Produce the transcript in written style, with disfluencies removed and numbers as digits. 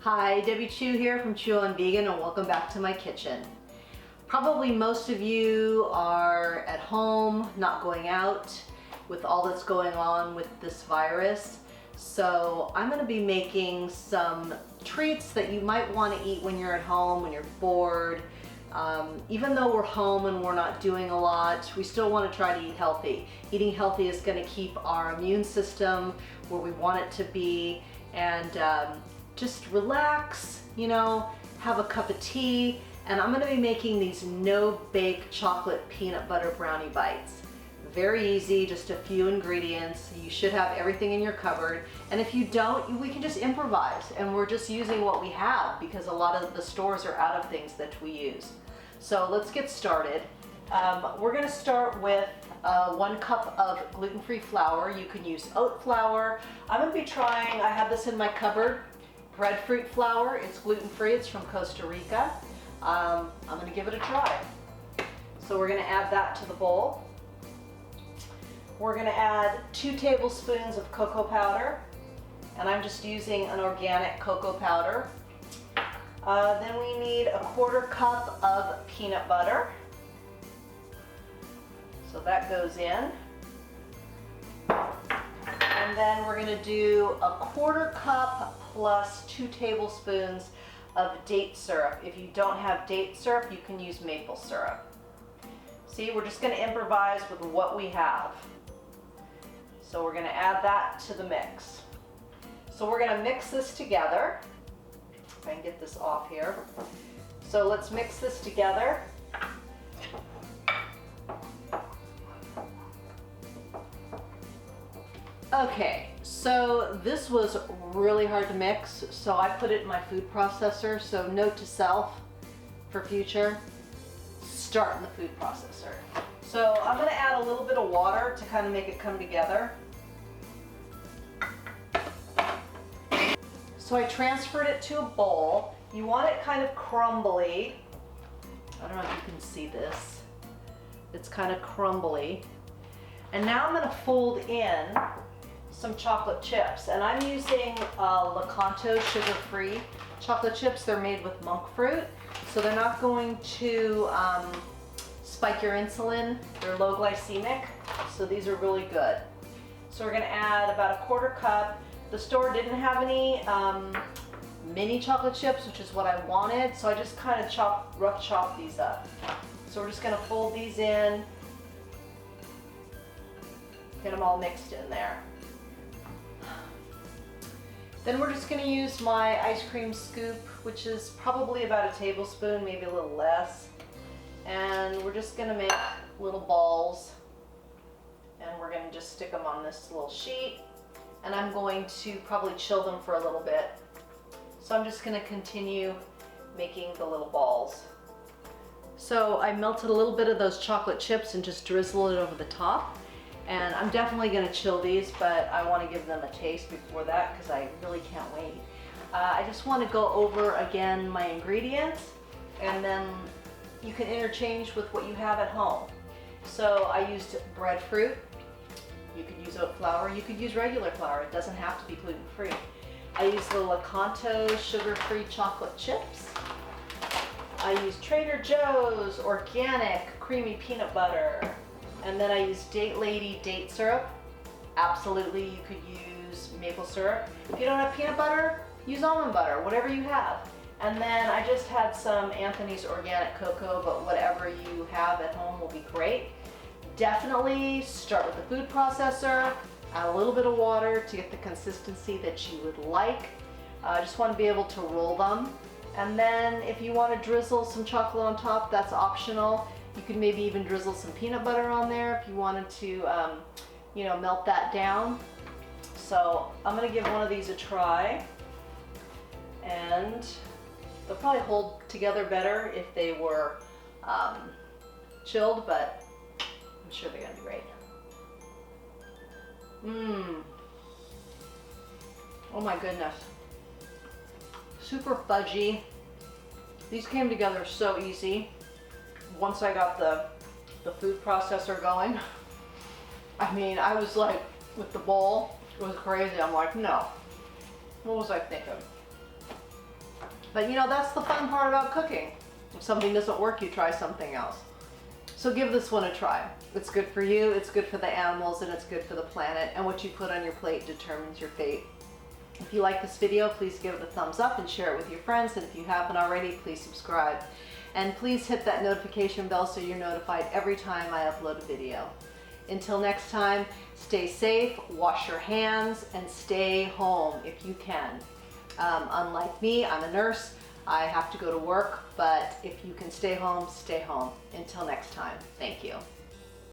Hi, Debbie Chu here from Chu on Vegan, and welcome back to my kitchen. Probably most of you are at home, not going out with all that's going on with this virus. So I'm going to be making some treats that you might want to eat when you're at home, when you're bored. Even though we're home and we're not doing a lot, we still want to try to eat healthy. Eating healthy is going to keep our immune system where we want it to be, and just relax, have a cup of tea. And I'm going to be making these no-bake chocolate peanut butter brownie bites. Very easy, just a few ingredients. You should have everything in your cupboard. And if you don't, we can just improvise. And we're just using what we have because a lot of the stores are out of things that we use. So let's get started. We're going to start with 1 cup of gluten-free flour. You can use oat flour. I'm going to be trying, I have this in my cupboard, breadfruit flour. It's gluten-free. It's from Costa Rica. I'm going to give it a try. So we're going to add that to the bowl. We're going to add 2 tablespoons of cocoa powder, and I'm just using an organic cocoa powder. Then we need a 1/4 cup of peanut butter. So that goes in. And then we're going to do a 1/4 cup plus 2 tablespoons of date syrup. If you don't have date syrup, you can use maple syrup. See, we're just going to improvise with what we have. So we're going to add that to the mix. So we're going to mix this together. If I can get this off here. So let's mix this together. Okay, so this was really hard to mix, so I put it in my food processor. So note to self for future, start in the food processor. So I'm going to add a little bit of water to kind of make it come together. So I transferred it to a bowl. You want it kind of crumbly. I don't know if you can see this. It's kind of crumbly. And now I'm going to fold in some chocolate chips. And I'm using Lakanto sugar-free chocolate chips. They're made with monk fruit. So they're not going to spike your insulin. They're low glycemic, so these are really good. So we're going to add about a 1/4 cup. The store didn't have any mini chocolate chips, which is what I wanted, so I just kind of rough chop these up. So we're just going to fold these in, get them all mixed in there. Then we're just going to use my ice cream scoop, which is probably about a tablespoon, maybe a little less. And we're just going to make little balls, and we're going to just stick them on this little sheet, and I'm going to probably chill them for a little bit. So I'm just going to continue making the little balls. So I melted a little bit of those chocolate chips and just drizzled it over the top, and I'm definitely going to chill these, but I want to give them a taste before that because I really can't wait. I just want to go over again my ingredients, and then you can interchange with what you have at home. So I used breadfruit. You could use oat flour. You could use regular flour. It doesn't have to be gluten-free. I used the Lakanto sugar-free chocolate chips. I used Trader Joe's organic creamy peanut butter. And then I used Date Lady date syrup. Absolutely, you could use maple syrup. If you don't have peanut butter, use almond butter, whatever you have. And then I just had some Anthony's organic cocoa, but whatever you have at home will be great. Definitely start with the food processor, add a little bit of water to get the consistency that you would like. I just want to be able to roll them. And then if you want to drizzle some chocolate on top, that's optional. You could maybe even drizzle some peanut butter on there if you wanted to, melt that down. So I'm going to give one of these a try. And they'll probably hold together better if they were chilled, but I'm sure they're going to be great. Oh my goodness. Super fudgy. These came together so easy once I got the food processor going. I mean, I was like, with the bowl, it was crazy. I'm like, no. What was I thinking? But you know, that's the fun part about cooking. If something doesn't work, you try something else. So give this one a try. It's good for you, it's good for the animals, and it's good for the planet. And what you put on your plate determines your fate. If you like this video, please give it a thumbs up and share it with your friends. And if you haven't already, please subscribe. And please hit that notification bell so you're notified every time I upload a video. Until next time, stay safe, wash your hands, and stay home if you can. Unlike me, I'm a nurse. I have to go to work, but if you can stay home, stay home. Until next time, thank you.